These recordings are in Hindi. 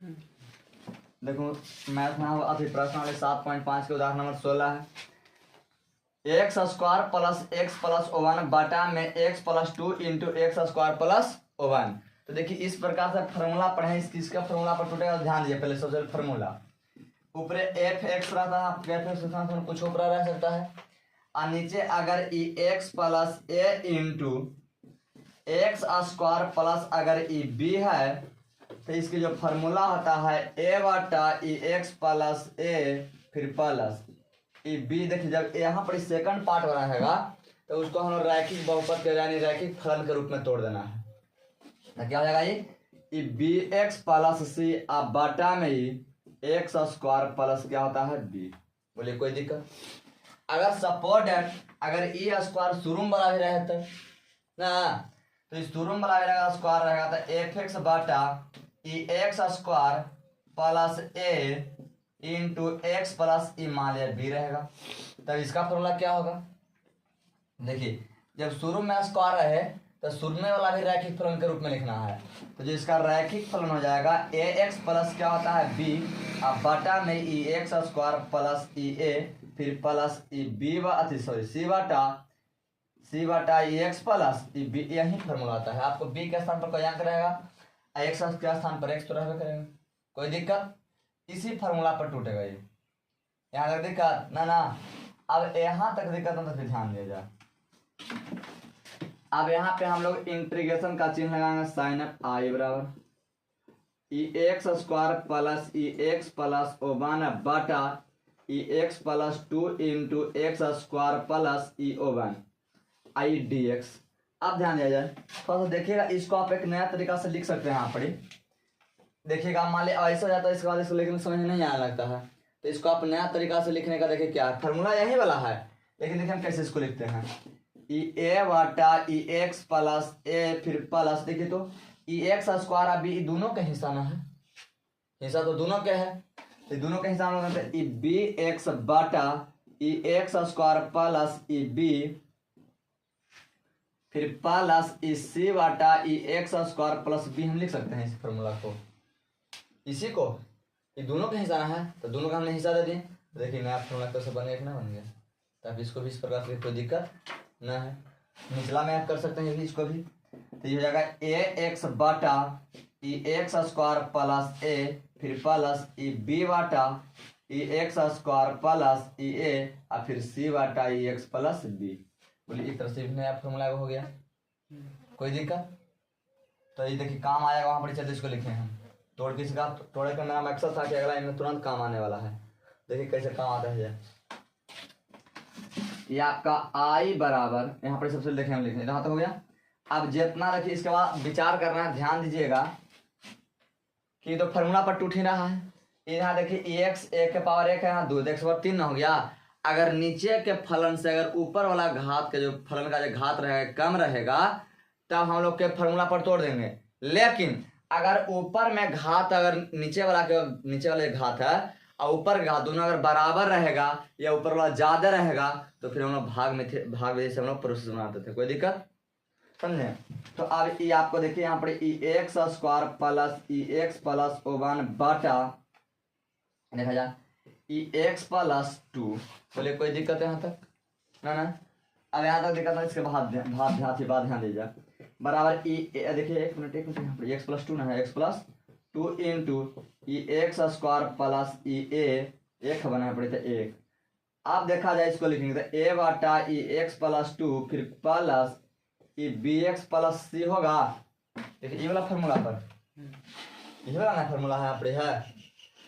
देखो मैथ में अभी प्रश्न वाले 7.5 के उदाहरण नंबर 16 है। X square plus X plus one बटा में x plus two into X square plus one. तो देखिए इस प्रकार से फॉर्मूला पढ़े, इसका फॉर्मूला पर टूटेगा, ध्यान दीजिए पहले सबसे पहले फॉर्मूला ऊपर एफ एक्स रहता है, आपके एफ एक्स कुछ ऊपर रह सकता है, और नीचे अगर ई एक्स प्लस ए इंटू एक्स स्क्वायर प्लस अगर ई बी है तो इसकी जो फॉर्मूला होता है ए बटा ई एक्स प्लस ए फिर प्लस ई बी। देखिए जब यहाँ पर सेकंड पार्ट बना रहेगा तो उसको हम रैखिक बहुपद के यानी रैखिक फलन के रूप में तोड़ देना है। तो क्या हो जाएगा ये बी एक्स प्लस सी अब बटा में ही एक्स स्क्वायर प्लस क्या होता है बी। बोलिए कोई दिक्कत? अगर सपोर्ट अगर ई स्क्वायर शुरू में वाला भी रहे तो ना, तो इस शुरू में वाला रहेगा स्क्वायर रहेगा तो एफ एक्स बटा ई एक्स स्क्वायर प्लस ए इंटू एक्स प्लस ई मान लिया बी रहेगा। तब इसका फॉर्मूला क्या होगा? देखिए जब शुरू में स्क्वायर रहे तो शुरू में वाला भी रैखिक फलन के रूप में लिखना है। तो जो इसका रैखिक फलन हो जाएगा ए एक्स प्लस क्या होता है बी अब बटा में ई एक्स स्क्वायर प्लस ई ए फिर प्लस ई बी सी बटा ई एक्स प्लस ई बी। यही फॉर्मूला आता है। आपको बी के स्थान पर कोई अंक रहेगा, एक्स के स्थान पर एक्स तो रहबे करेगा। कोई दिक्कत? इसी फॉर्मूला पर टूटेगा ये। यहाँ तक दिक्कत ना? अब यहाँ तक दिक्कत हो तो फिर ध्यान दिया जाए। अब यहाँ पे हम लोग इंटीग्रेशन का चिन्ह लगाएंगे, साइन ऑफ आई बराबर ई एक्स स्क्वायर प्लस ई एक्स प्लस ओ वन बटा ई X plus two into X square plus ई ओ वन आई डी एक्स। अब ध्यान दिया जाए थोड़ा सा देखिएगा, इसको आप एक नया तरीका से लिख सकते हैं। यहाँ पर देखिएगा मान लिया ऐसा हो जाता है, इसके बाद इसको लिखने समझ नहीं आने लगता है, तो इसको आप नया तरीका से लिखने का देखिए क्या फॉर्मूला यही वाला है, लेकिन देखिए हम कैसे इसको लिखते हैं। ई ए बटा ई एक्स प्लस ए फिर प्लस देखिए तो ई एक्स स्क्वायर अभी दोनों के हिस्सा ना है, हिस्सा तो दोनों के है, तो दोनों के हिस्सा में ई बी एक्स बटा ई एक्स स्क्वायर प्लस ई बी फिर प्लस ई सी बटा ई एक्स स्क्वायर प्लस बी। हम लिख सकते हैं इस फॉर्मूला को, इसी को ये दोनों का हिस्सा है तो दोनों का हमने हिस्सा दे दिए। देखिए नया फॉर्मूला कैसे बन गया, ना बन गया। तब इसको भी इस प्रकार से कोई दिक्कत ना है, निचला में आप कर सकते हैं इसको भी। तो ये हो जाएगा ए एक्स बटा ई एक्स स्क्वायर प्लस ए फिर प्लस ई बी बटा ई एक्स स्क्वायर प्लस ई ए और फिर सी बटा ई एक्स प्लस बी। बोलिए इस तरह से नया फॉर्मूला हो गया। कोई दिक्कत? तो ये देखिए काम आएगा वहां पर, चलिए इसको लिखे हैं तोड़ किसका तोड़े का नाम अक्सर था कि अगला इनमें तुरंत काम आने वाला है। देखिए कैसे काम आता है। ये आपका आई बराबर यहाँ पर सबसे लिखे हम लिखें, यहाँ तक हो गया। अब जितना रखिए इसके बाद विचार करना है, ध्यान दीजिएगा कि तो फॉर्मूला पर टूट ही रहा है। यहाँ देखिए एक्स एक के पावर एक है, यहाँ दो एक्स पावर तीन हो गया। अगर नीचे के फलन से अगर ऊपर वाला घात के जो फलन का जो घात रहेगा कम रहेगा तब हम लोग के फॉर्मूला पर तोड़ देंगे। लेकिन अगर ऊपर में घात अगर नीचे वाले घात है और ऊपर का दोनों अगर बराबर रहेगा या ऊपर वाला ज्यादा रहेगा तो फिर हम लोग भाग में से हम लोग प्रोसेस बनाते थे। कोई दिक्कत? समझे? तो अब ये आपको देखिए यहाँ पर ई एक्स स्क्वायर प्लस ई एक्स प्लस ओ वन बटा देखा जाए ई एक्स प्लस टू। बोले कोई दिक्कत है यहाँ तक? ना? अब यहाँ तक दिक्कत है, इसके बाद ध्यान दीजिए बराबर ई देखिए एक मिनट यहाँ पर एक्स प्लस टू ना है, एक्स प्लस टू इंटू ई एक्स स्क्वायर प्लस ई ए एक बना पड़े थे एक। अब देखा जाए इसको लिखेंगे तो ए बटा ई एक्स प्लस टू फिर प्लस ई बी एक्स प्लस सी होगा। देखिए ये वाला फॉर्मूला पर ये वाला ना फॉर्मूला है यहाँ पर है।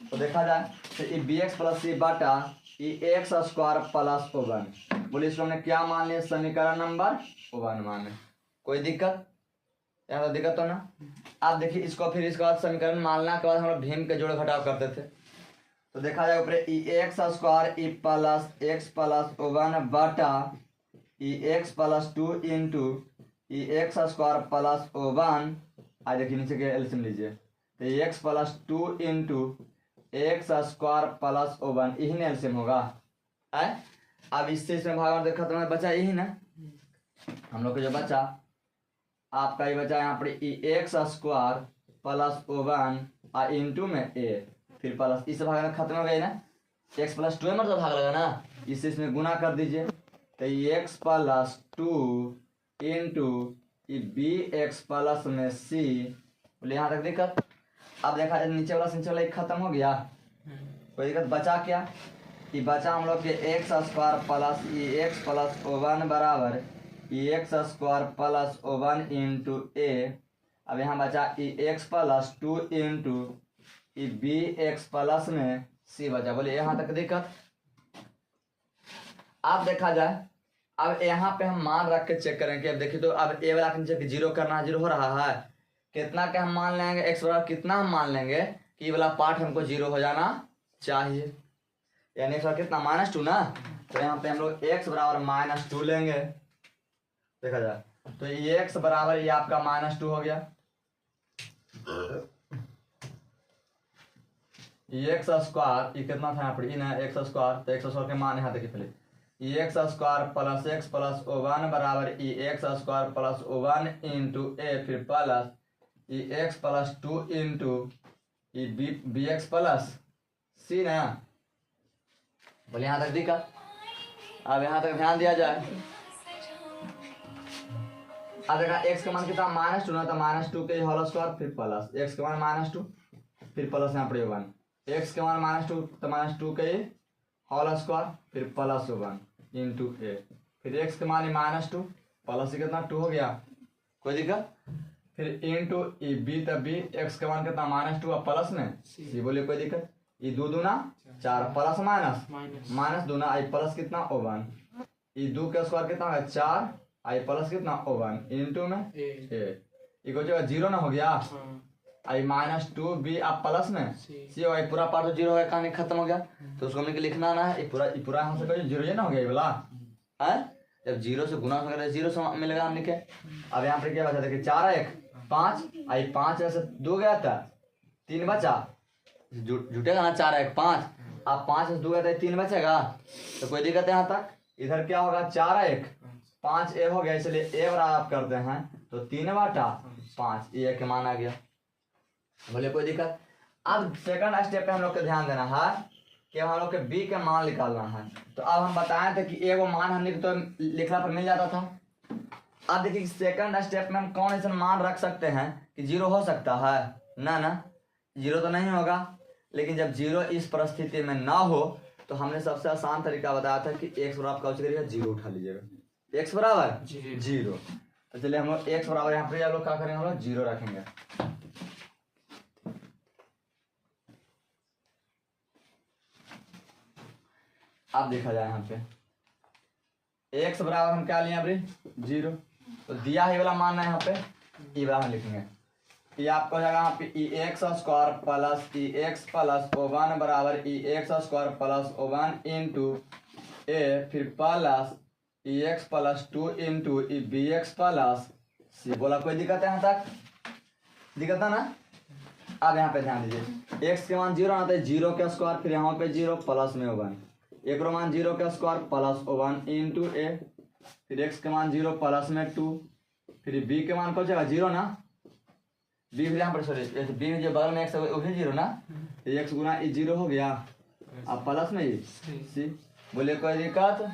तो देखा जाए तो ई बी एक्स प्लस सी बटा ई एक्स स्क्वायर प्लस ओ वन। बोलिए इसको हमने क्या मान लिया? समीकरण नंबर वन मान। कोई दिक्कत? यहाँ तो दिक्कत हो ना? आप देखिए इसको फिर इसके बाद समीकरण मानना के बाद हम लोग भीम के जोड़ घटाव करते थे। तो देखा जाए ऊपर ई एक्स स्क्वायर ई प्लस एक्स प्लस ओ वन बटा ई एक्स प्लस टू इंटू ई एक्स स्क्वायर प्लस ओ वन। आज देखिए नीचे के एलसीएम लीजिए तो x plus two into X square plus ओ वन, यही ना एलसीएम होगा। अब इससे इसमें भाग देखा तो बचा यही ना हम लोग को जो बचा आपका ये बचा यहाँ पर ई एक्स स्क्वायर प्लस ओ वन और इंटू में ए फिर प्लस इस भाग में खत्म हो गई ना एक्स प्लस टू मतलब भाग लगा ना इसे इसमें गुना कर दीजिए तो x plus two into b x plus में सी बोले यहाँ तक दिक्कत। अब देखा जाए नीचे वाला एक खत्म हो गया कोई दिक्कत बचा क्या कि बचा हम लोग के एक्स स्क्वायर प्लस ई एक्स प्लस ओ वन बराबर ई एक्स स्क्वायर प्लस ओ वन इंटू ए। अब यहाँ बचा ई एक्स प्लस टू इंटू ई बी एक्स प्लस में सी बचा बोले यहाँ तक दिक्कत। अब देखा जाए अब यहाँ पे हम मान रख के चेक करेंगे। अब देखिए तो अब ए वाला के नीचे जीरो करना जीरो हो रहा है कितना के हम मान लेंगे एक्स बराबर कितना हम मान लेंगे कि ये वाला पार्ट हमको जीरो हो जाना चाहिए यानी एक्स बराबर कितना -2 ना तो यहाँ पे हम लोग एक्स बराबर -2 लेंगे। देखा जाए तो ये एक्स बराबर ये आपका -2 हो गया ये एक्स स्क्वायर ये कितना था यहाँ पर इन है एक्स स्क्वायर तो एक्स स्क्वायर के मान यहाँ देखिए पहले ये X square plus X plus ओ वन बराबर ई एक्स स्क्वायर प्लस ओ वन इंटू ए फिर प्लस ई एक्स प्लस टू इंटू ई बी एक्स प्लस सी ना बोले यहाँ तक दिक्कत। अब यहाँ तक ध्यान दिया जाए अब देखा एक्स का मान कितना -2 ना तो -2 के होल स्क्वायर फिर प्लस एक्स का मान -2 फिर प्लस यहाँ पर 1 एक्स के मान -2 तो -2 के होल स्क्वायर फिर प्लस 1 इंटू ए फिर एक्स के मान -2 प्लस कितना 2 हो गया कोई दिक्कत फिर इंटू ई बी तब बी एक्स के मान कितना -2 और प्लस में सी बोले कोई दिक्कत ये 2 दूना 4 प्लस माइनस दूना आई प्लस कितना O1 ये 2 का स्क्वायर कितना है 4 आई प्लस कितना O1 इंटू में ए को जो 0 ना हो गया आई -2 बी आप प्लस में सी और पूरा पार्ट तो जीरो हो गया कहानी खत्म हो गया तो उसको हमें लिखना ना है ये पूरा यहाँ से कोई जीरो ना हो गया ये वाला है जब जीरो से गुना वगैरह जीरो से मिलेगा हम लिखे। अब यहाँ पे क्या बचा देखिए 4 1 5 आई 5 से 2 गया था 3 बचा जुटेगा ना 4 1 5 अब 5 से 2 गया था 3 बचेगा तो कोई दिक्कत है यहाँ तक। इधर क्या होगा 4 1 5 ए हो गया इसलिए ए बराबर आप करते हैं तो 3/5 ए के मान आ गया बोले कोई दिक्कत। अब सेकंड स्टेप पे हम लोग को ध्यान देना है कि हम लोग के बी के मान निकालना है। तो अब हम बताए थे कि ए वो मान हमने तो लिखना पर मिल जाता था। अब देखिए सेकंड स्टेप में हम कौन ऐसा मान रख सकते हैं कि जीरो हो सकता है ना जीरो तो नहीं होगा लेकिन जब जीरो इस परिस्थिति में ना हो तो हमने सबसे आसान तरीका बताया था कि एक्स बराबर का करिएगा जीरो उठा लीजिएगा एक्स बराबर जीरो। तो चलिए हम लोग एक्स बराबर यहाँ पे हम लोग क्या करेंगे हम लोग जीरो रखेंगे। अब देखा जाए यहाँ पे एक्स बराबर हम क्या लिए अभी जीरो तो दिया है वाला मान है यहाँ पे ई वाला हम लिखेंगे ये आपको हो जाएगा यहाँ पे ई एक्स स्क्वायर प्लस ई एक्स प्लस O1 बराबर ई X square plus O1 into A फिर प्लस ई एक्स प्लस 2 इंटू ई बी एक्स प्लस सी। बोला कोई दिक्कत है यहाँ तक दिक्कत है ना। अब यहाँ पे ध्यान दीजिए एक्स के मान जीरो आता है जीरो का स्क्वायर फिर यहाँ पे जीरो प्लस में O1 एक मान जीरो का square plus O1 into A फिर एक्स के मान जीरो प्लस में 2 फिर बी के मान कौन जाएगा जीरो ना बी फिर यहाँ पर सॉरी बी में जो बगल में एक्स है वो भी जीरो ना एक्स गुना ई जीरो हो गया अब प्लस में ये सी। बोले कोई दिक्कत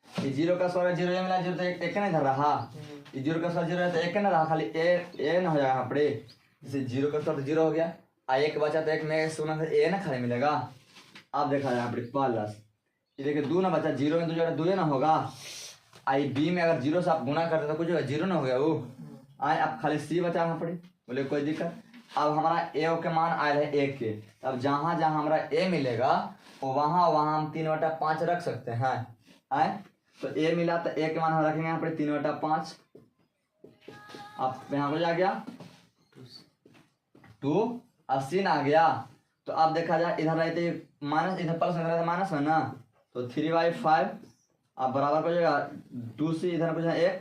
ये जीरो का स्क्वायर जीरो मिला जीरो तो एक नहीं धर रहा ये जीरो का स्क्वायर जीरो है तो एक ना रहा खाली ए ना हो जाएगा यहाँ पर जैसे जीरो का स्क्वायर जीरो हो गया आ एक बचा तो एक में सुना ए ना खाली मिलेगा। अब देखा जाए यहाँ पर प्लस ये देखिए 2 ना बचा जीरो में 2 जगह 2 ना होगा आई बी में अगर जीरो से आप गुना करते तो कुछ जीरो ना हो गया वो आए अब खाली सी बचा यहाँ पड़ी बोले कोई दिक्कत। अब हमारा ए के मान आए है 1 के अब जहाँ जहाँ हमारा ए मिलेगा वहाँ हम 3/5 रख सकते हैं आए तो ए मिला तो ए के मान हम रखेंगे यहाँ पर 3/5 अब यहाँ पर जा गया 2 80 आ गया। तो अब देखा जाए इधर रहते माइनस इधर प्लस में रहता माइनस में ना तो 3/5 अब बराबर हो जाएगा 2c इधर कुछ 1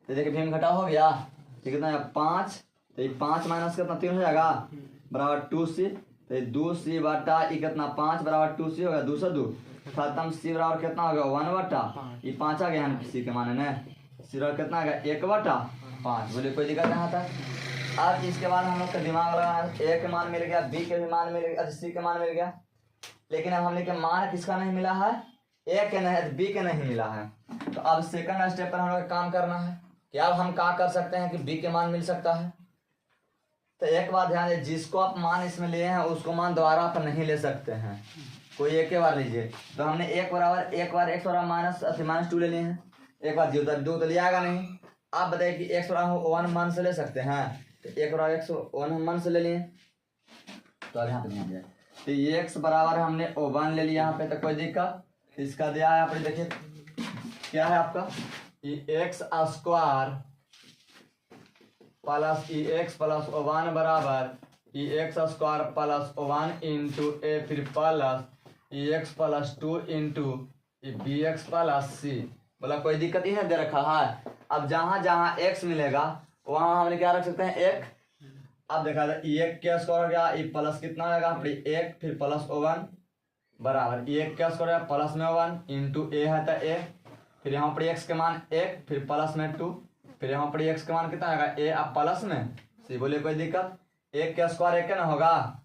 तो देखिए भीम घटा हो गया तो कितना है 5 तो ये 5 माइनस कितना 3 हो जाएगा बराबर 2c तो ये 2c बटा ये कितना 5 बराबर 2c होगा 2 से 2 खत्म c बराबर कितना हो गया 1 बटा ये 5 आ गया c के माने ने c बराबर कितना आ गया 1/5 बोले कोई दिक्कत यहाँ तक। अब इसके बाद हम लोग का दिमाग लगाना, ए के मान मिल गया, बी के भी मान मिल गया, सी के मान मिल गया, लेकिन अब हमने के मान किसका नहीं मिला है, ए के नहीं, बी के नहीं मिला है। तो अब सेकंड स्टेप पर हम लोग काम करना है कि अब हम क्या कर सकते हैं कि बी के मान मिल सकता है। तो एक बात ध्यान दें, जिसको आप मान इसमें लिए हैं उसको मान दोबारा आप नहीं ले सकते हैं, कोई एक ही बार लीजिए। तो हमने एक बार x बराबर -2 ले लिए हैं, एक बार 0 2 तो लिया आएगा नहीं। आप बताइए कि x बराबर 1 मान से ले सकते हैं, तो 1 बराबर x 1 मान से ले लिए। तो अब यहाँ पे ध्यान दें, तो x बराबर हमने 1 ले लिया यहाँ पे, तो कोई दिक्कत। इसका दिया है आपने, देखिए क्या है आपका x square plus x plus 1 बराबर x square plus 1 into A, फिर plus x plus 2 into bx plus c। बोला कोई दिक्कत ही है, दे रखा है। अब जहां जहां x मिलेगा वहां हमने क्या रख सकते हैं, 1। अब देखा जाए 1 का स्क्वायर हो गया, ये प्लस कितना आएगा, 1 फिर प्लस 1 बराबर 1 का स्क्वायर प्लस में 1 इंटू ए है तो a, फिर यहाँ पर x के मान 1 फिर प्लस में 2, फिर यहाँ पर x का मान कितना आएगा, a अब प्लस में c। बोले कोई दिक्कत, 1 का स्क्वायर 1 ना होगा,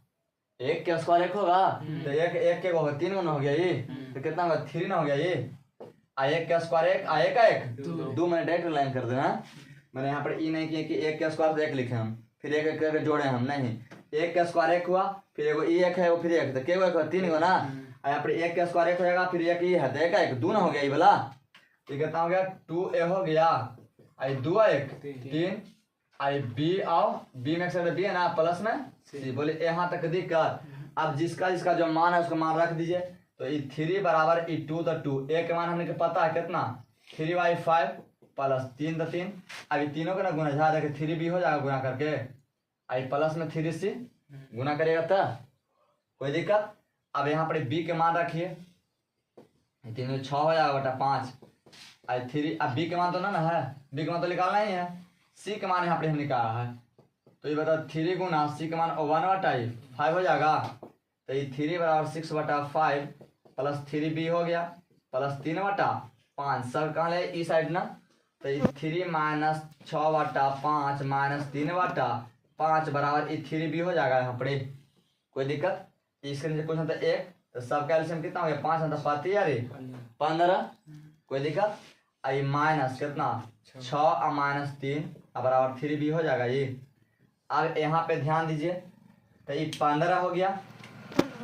1 का स्क्वायर 1 होगा, तो 1 के होगा 3 गुना हो गया ये, तो कितना होगा 3 ना हो गया ये। 1 का स्क्वायर 1, 1 का 1 2 मैंने डायरेक्ट लाइन कर देना, मैंने यहाँ पर ई नहीं किया कि 1 का स्क्वायर 1 लिखे हम, फिर 1 करके जोड़े हम नहीं। 1 का स्क्वायर 1 हुआ, फिर एगो ई 1 है वो, फिर 1 तो क्या हुआ 3 गो ना। यहाँ पर 1 का स्क्वायर 1 हो जाएगा, फिर 1 ई है तो 1 1 2 ना हो गया ये वाला, तो कितना हो गया 2a हो गया, आई 2 1 3, आई बी आओ बी में से बी है ना प्लस में सी। बोले यहाँ तक दिक्कत। अब जिसका जिसका जो मान है उसका मान रख दीजिए। तो ये 3 बराबर ई 2 तो 2, ए के मान हमने के पता है कितना 3y5 प्लस 3 तो 3, अभी तीनों का ना गुना जा देखे 3b हो जाएगा गुना करके, आई प्लस में 3c गुना करेगा तो कोई दिक्कत। अब यहाँ पर b के मान रखिए, 3 में 6 हो जाएगा बटा 5, आई 3। अब b के मान तो ना है, b के मान तो निकालना ही है, c के मान यहाँ पर हम निकाला है, तो ये बता 3 गुना c के मान 1 बटा 5 हो जाएगा, तो ये 3 बराबर 6 बटा 5 प्लस 3b हो गया प्लस 3 बटा 5, सब कहाँ ले इस साइड ना, तो ये 3 माइनस 6 बटा 5 माइनस 3 बटा 5 बराबर ये 3b हो जाएगा यहाँ पर, कोई दिक्कत। इसके नीचे कुछ मतलब 1, तो सब कैल्शियम कितना हो गया 5 मतलब 15, कोई दिक्कत। आई माइनस कितना 6 और माइनस 3 बराबर 3b हो जाएगा ये। अब यहाँ पे ध्यान दीजिए, तो ये 15 हो गया,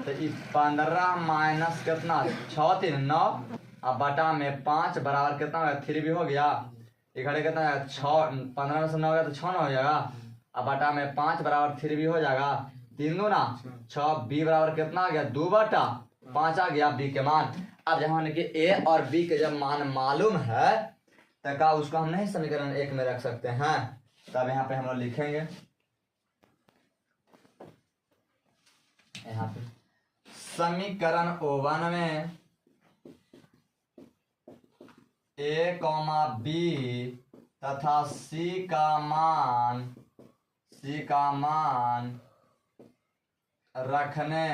तो ये 15 माइनस कितना 6 3 9 अब बटा में 5 बराबर कितना होगा 3b हो गया, ये घड़े कितना 6 15 में से 9 गया तो 6 ना हो जाएगा, अब बटा में 5 बराबर 3b हो जाएगा, 3 गुना 6 b बराबर कितना आ गया 2 बटा 5 आ गया b के मान। अब जहाँ कि a और b के जब मान मालूम है तो क्या उसको हम नहीं समीकरण 1 में रख सकते हैं। तब यहाँ पे हम लोग लिखेंगे, यहाँ पे समीकरण 1 में a, b तथा c का मान रखने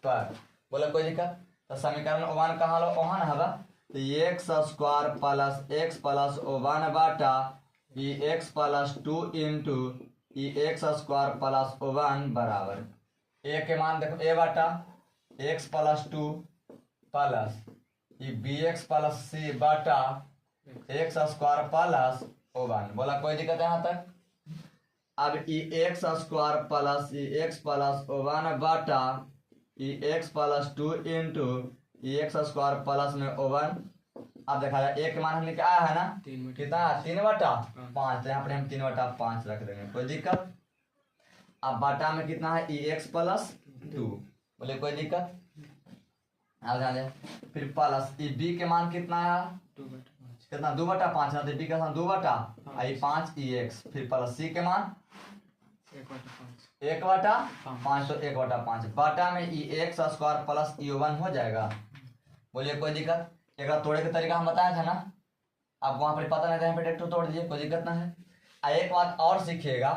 पर, बोला कोई दिक्कत। तो समीकरण 1 कहाँ लो ओहन है, तो x square plus x plus 1 बाटा x plus 2 into x square plus 1 बराबर a के मान देखो a Bata x plus 2 plus bx plus c Bata x square plus 1। बोला कोई दिक्कत है यहाँ तक। अब x square plus x plus 1 बाटा x plus 2 into x square plus में 1। अब देखा जाए एक मान हमने क्या है ना कितना 3 बटा 5, तो यहाँ पर हम 3 बटा 5 रख देंगे, कोई दिक्कत। अब बटा में कितना है x प्लस 2, बोले कोई दिक्कत। अब ध्यान दें, फिर प्लस b के मान कितना है कितना 2 बटा 5 है, b का मान 2 बटा 5 x, फिर प्लस c के मान 1 बटा 5, तो 1 बटा 5 बटा में x स्क्वायर प्लस 1 हो जाएगा, बोलिए कोई दिक्कत। एक तोड़े का तरीका हम बताया था ना, आपको वहां पर पता नहीं था, यहाँ पे डायरेक्ट तोड़ दीजिए, कोई दिक्कत ना है। एक बात और सीखिएगा,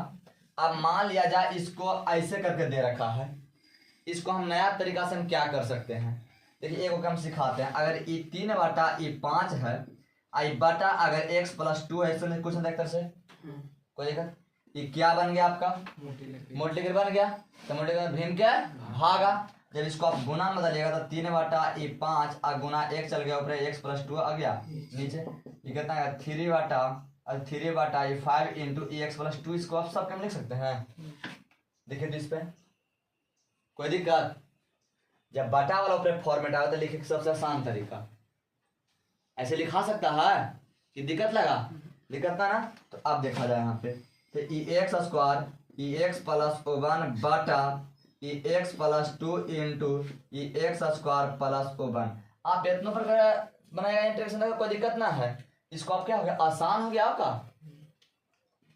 अब मान लिया जाए इसको ऐसे करके दे रखा है, इसको हम नया तरीका से हम क्या कर सकते हैं, देखिए एक हम सिखाते हैं। अगर ये 3 बटा 5 है, आई बटा अगर x प्लस 2 है, इसमें कुछ नहीं से कोई दिक्कत। ये क्या बन गया आपका मल्टीप्लिकेटर बन गया। तो मल्टीप्लिकेटर भिन्न क्या है भागा। जब इसको आप गुना में बदलिएगा तो 3/5 और गुना 1 चल गया ऊपर x+2 आ गया नीचे। ये कितना है 3/5 इंटू x+2। इसको आप सब कम लिख सकते हैं। देखिए तो इस पे कोई दिक्कत। जब बटा वाला ऊपर फॉर्मेट आया तो लिखे का सबसे आसान तरीका ऐसे लिखा सकता है कि दिक्कत लगा दिक्कत ना। तो अब देखा जाए यहाँ पे तो x² x+1 बटा x+2 इंटू x² + 1। आप इतना पर बनाएगा इंटीग्रेशन का कोई दिक्कत ना है। इसको आप क्या हो गया आसान हो गया आपका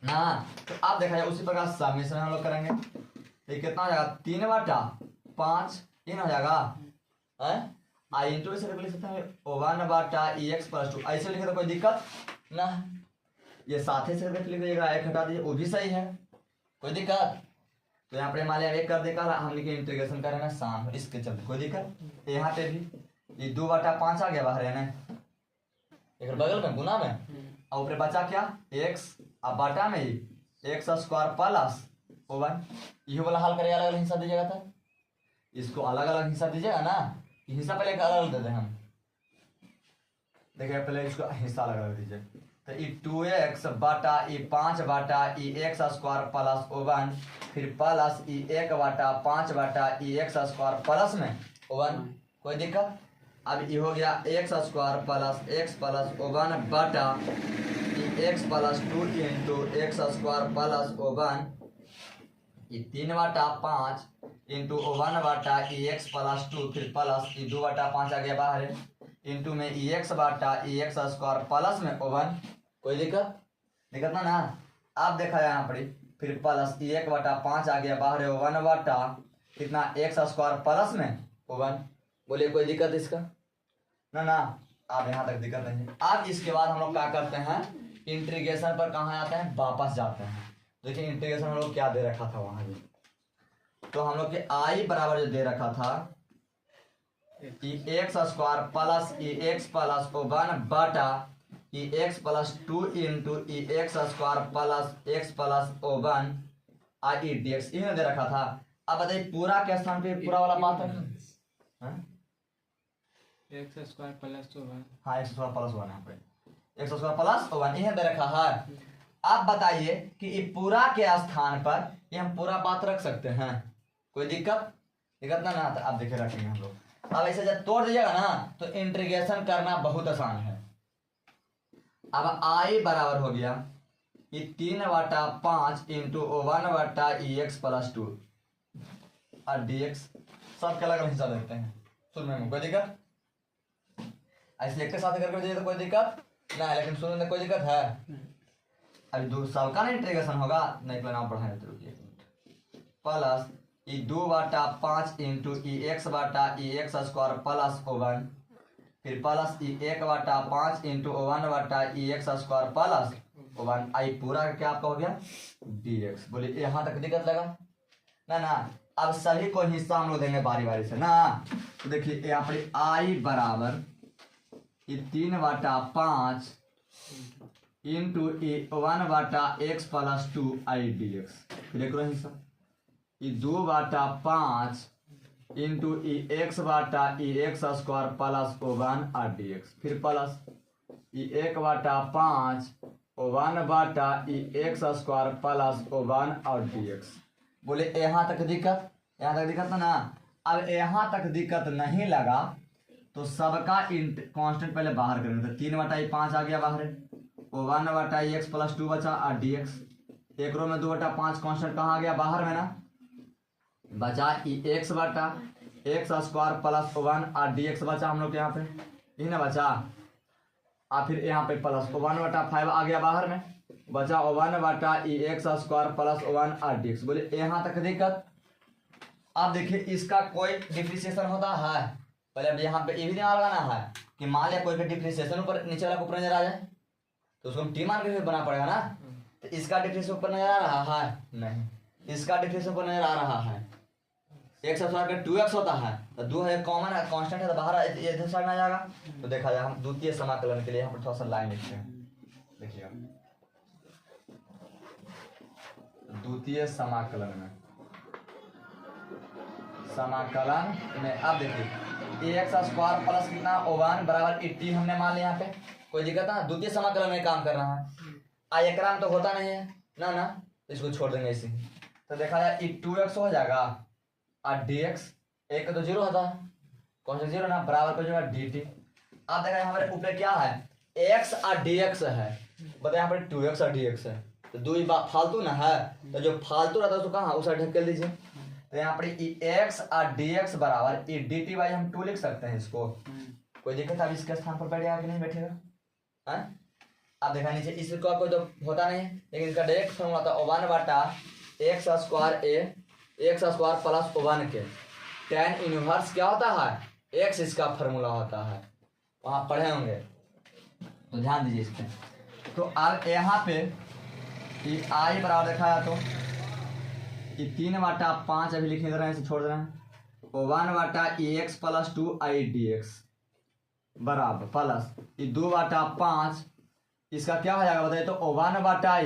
ना। तो आप देखा जाए उसी प्रकार समीकरण हम लोग करेंगे। तो कितना हो जाएगा 3/5 इन हो जाएगा आई इंटू से लिख सकते हैं 1/x+2। ऐसे लिखे तो कोई दिक्कत ना है। ये साथे से लिख लीजिएगा एक हटा दीजिए वो भी सही है कोई दिक्कत। तो यहाँ पे मान लिया एक कर देगा हम लिखे इंटीग्रेशन करेंगे शाम इसके चलते कोई दिक्कत। यहाँ पे भी ये 2/5 आ गया बाहर है ना एक बगल में गुना में और ऊपर बचा क्या x और बटा में ही x² + 1। ये वाला हल करिए अलग अलग हिस्सा दीजिएगा था। इसको अलग अलग हिस्सा दीजिएगा ना हिस्सा पहले अलग दे दें हम। देखिए पहले इसको हिस्सा अलग अलग दीजिए। तो ये 2x बटा ये 5 बटा ये x² + 1 फिर प्लस ये 1/5 बटा ये x² प्लस में 1 कोई दिक्कत। अब ये हो गया x² + x + 1 बटा ये x+2 इंटू x² + 1 ये 3/5 इंटू 1 बटा ये x+2 फिर प्लस ये 2/5 आ गया बाहर इंटू में x बटा x² प्लस में 1 कोई दिक्कत ना। आप देखा है यहाँ पर फिर प्लस 1/5 आ गया बाहर 1 बटा कितना x² प्लस में 1। बोलिए कोई दिक्कत इसका ना। आप यहाँ तक दिक्कत नहीं है। अब इसके बाद हम लोग क्या करते हैं इंटीग्रेशन पर कहाँ आते हैं वापस जाते हैं। देखिए इंटीग्रेशन हम लोग क्या दे रखा था वहां भी। तो हम लोग के i बराबर जो दे रखा था x² प्लस x+1 बटा x+2 into x² plus x+1 आई dx इन्हें दे रखा था। अब बताइए पूरा के स्थान पे पूरा वाला बात है x² + 1। हाँ x² + 1 यहाँ पे x² + 1 इन्हें दे रखा है। आप बताइए कि ये पूरा के स्थान पर ये हम पूरा बात रख सकते हैं कोई दिक्कत ना तो आप देखिए रखेंगे हम लोग। अब ऐसे जब तोड़ दीजिएगा ना तो इंटीग्रेशन करना बहुत आसान है। अब i बराबर हो गया ये 3/5 इंटू 1 बटा x+2 और dx सबके अलग अलग हिस्सा देते हैं सुनने में कोई दिक्कत। ऐसे एक के साथ करके दीजिए तो कोई दिक्कत ना है लेकिन सुनने में कोई दिक्कत है। अभी दो सबका ना इंटीग्रेशन होगा नहीं तो नाम पढ़ाए तो रुकिए प्लस ये 2/5 इंटू x बटा x² प्लस 1 फिर प्लस ये 1/5 इंटू 1 बटा x² प्लस 1 आई पूरा क्या आपका हो गया dx। बोलिए यहाँ तक दिक्कत लगा ना। अब सभी को हिस्सा हम लोग देंगे बारी बारी से ना। तो देखिए यहाँ पर i बराबर ये 3/5 इंटू 1 बटा x+2 आई dx। फिर एक हिस्सा ये 2/5 इंटू x बटा x² प्लस 1 और dx फिर प्लस ये 1/5 1 बटा x² प्लस 1 और dx। बोले यहाँ तक दिक्कत ना। अब यहाँ तक दिक्कत नहीं लगा तो सबका कांस्टेंट पहले बाहर करेंगे। तो 3/5 आ गया बाहर 1 बटा x+2 बचा और dx। एक रो में 2/5 कांस्टेंट कहाँ आ गया बाहर में ना बचा x बटा x² प्लस 1 और dx बचा हम लोग के यहाँ पे यही ना बचा। और फिर यहाँ पे प्लस 1/5 आ गया बाहर में बचा 1 बटा x² प्लस 1 और dx। बोले यहाँ तक दिक्कत। अब देखिए इसका कोई डिफ्रेंशिएशन होता है पहले अब यहाँ पे ये भी दिमाग लगाना है कि मान लिया कोई का डिफ्रेंशिएशन ऊपर नीचे वाला ऊपर नजर आ जाए तो उसको हम टी मान के बना पड़ेगा ना। तो इसका डिफ्रेंशिएशन ऊपर नजर आ रहा है नहीं इसका डिफ्रेंशिएशन ऊपर नजर आ रहा है x² का 2x होता है तो 2 है कॉमन है कांस्टेंट है तो बाहर इधर साइड में आ जाएगा। तो देखा जाए हम द्वितीय समाकलन के लिए यहाँ पर थोड़ा सा लाइन लिखते हैं देखिएगा द्वितीय समाकलन में अब देखिए एक्स स्क्वायर प्लस कितना ओवन बराबर 80 हमने मान लिया यहाँ पे, कोई दिक्कत ना, द्वितीय समाकलन में काम कर रहा है। एकरा में तो होता नहीं है ना, इसको छोड़ देंगे इसी। तो देखा जाए 2x हो जाएगा और dx एक तो 0 होता है, कौन सा 0 ना, बराबर को जो है dt। अब देखा हमारे ऊपर क्या है, x और dx है, बताए यहाँ पर 2x और dx है, तो दो ही बात फालतू ना है, तो जो फालतू रहता है उसको कहाँ उसे ढकेल दीजिए। तो यहाँ पर x और dx बराबर dt बाई हम 2 लिख सकते हैं इसको, कोई दिक्कत अब इसके स्थान पर बैठेगा कि नहीं बैठेगा। अब देखा नीचे इसका कोई तो होता नहीं, लेकिन इसका डायरेक्ट फॉर्मूला था ओवन बटा एक्स स्क्वायर प्लस ओवन के tan इनवर्स क्या होता है, x इसका फॉर्मूला होता है, वहाँ पढ़े होंगे तो ध्यान दीजिए इस पे। तो अब यहाँ पे आई बराबर देखा है तो 3/5 अभी लिख रहे हैं, इसे छोड़ रहे हैं, ओवन बटा एक्स प्लस 2 आई डी एक्स बराबर प्लस 2/5 इसका क्या हो जाएगा बताइए, तो ओवन बटा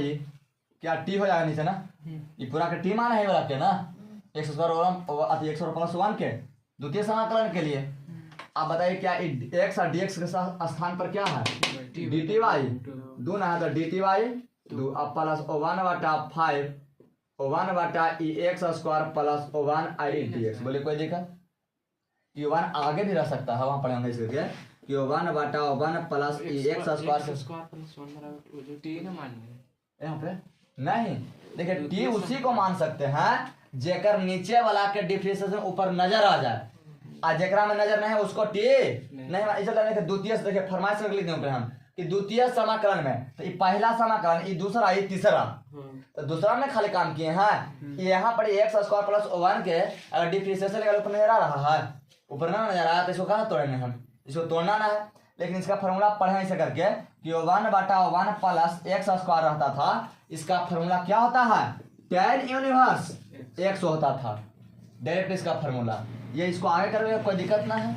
क्या टी हो जाएगा नीचे ना, ये पूरा का टी माना है वाला के ना, एक्स स्क्वायर एक्स प्लस 1 के द्वितीय समाकलन के लिए। आप बताइए क्या एक्स और डीएक्स के स्थान पर क्या है, डी टी वाई 2 ना है, तो डी टी वाई 2 अब प्लस ओवन बटा 5 ओवन बटा एक्स स्क्वायर प्लस ओवन आई डी एक्स। बोले कोई दिक्कत, ये वन आगे भी रह सकता है, वहाँ पढ़े होंगे इसके कि ओवन बटा ओवन प्लस एक्स स्क्वायर यहाँ पे नहीं, देखिए टी उसी को मान सकते हैं जेकर नीचे वाला के डिफरेंशिएशन ऊपर नजर आ जाए, और जेकरा में नजर नहीं है उसको टी नहीं इसलिए द्वितीय देखिए फरमाइश कर लिखते हैं हम कि द्वितीय समाकलन में, तो ये पहला समाकलन, ये दूसरा, ये तीसरा, तो दूसरा में खाली काम किए हैं। यहाँ पर एक्स स्क्वायर प्लस ओवन के अगर डिफरेंशिएशन ऊपर नजर आ रहा है, ऊपर ना नजर आया तो इसको कहाँ तोड़ेंगे हम, इसको तोड़ना ना है, लेकिन इसका फॉर्मूला पढ़े ऐसे करके कि ओवन बटा ओवन प्लस एक्स स्क्वायर रहता था, इसका फॉर्मूला क्या होता है, tan इनवर्स x होता था, डायरेक्ट इसका फॉर्मूला। ये इसको आगे करोगे कोई दिक्कत ना है,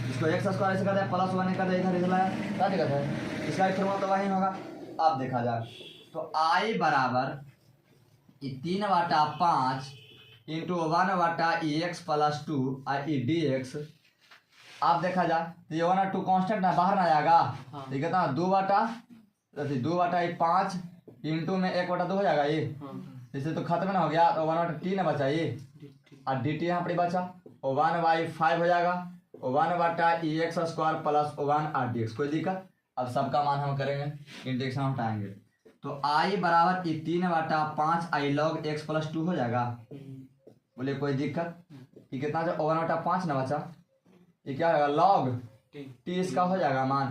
इसको एक्स स्क्वायर ऐसे कर दे प्लस 1 कर दे इधर है, क्या दिक्कत है, इसका भी फॉर्मूला तो वही होगा। अब देखा जाए तो आई बराबर 3/5 इंटू 1 बटा एक्स प्लस 2 आई डी एक्स। अब देखा जाए तो ये 1 और 2 कांस्टेंट ना बाहर ना जाएगा, ठीक है ना, 2/5 इंटू में 1/2 हो जाएगा, ये इससे तो खत्म ना हो गया, तो 1/t ना बचा ये, और dt यहाँ पर बचा 1/5 हो जाएगा, 1 बटा x square plus 1 R D x. कोई दिक्कत, अब सबका मान हम करेंगे, इंटीग्रेशन हटाएंगे, तो आई बराबर 3/5 आई लॉग एक्स प्लस 2 हो जाएगा। बोले कोई दिक्कत, ये कितना था 1/5 ना बचा, ये क्या होगा लॉग टी इसका हो जाएगा मान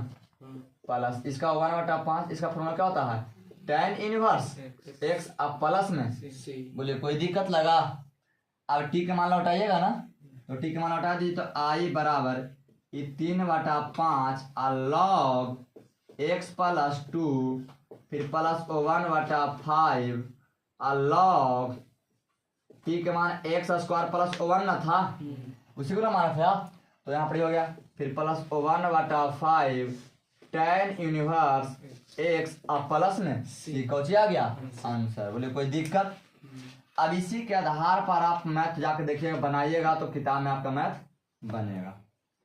प्लस इसका 1/5, इसका फॉर्मूला क्या होता है tan इनवर्स x अब प्लस में। बोले कोई दिक्कत लगा, अब टी के मान लौटाइएगा ना, तो टी के मान लौटा दी तो आई बराबर 3/5 लॉग x प्लस 2 फिर प्लस 1/5 लॉग टी के मान एक्स स्क्वायर प्लस 1 ना था, उसी को ना माना था, तो यहाँ पर हो गया फिर प्लस 1/5 tan इनवर्स एक्स अब प्लस में सी कौची आ गया आंसर। बोले कोई दिक्कत, अब इसी के आधार पर आप मैथ जाके देखिएगा, बनाइएगा तो किताब में आपका मैथ बनेगा।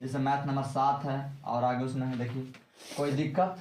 जैसे मैथ नंबर 7 है और आगे उसमें है, देखिए कोई दिक्कत।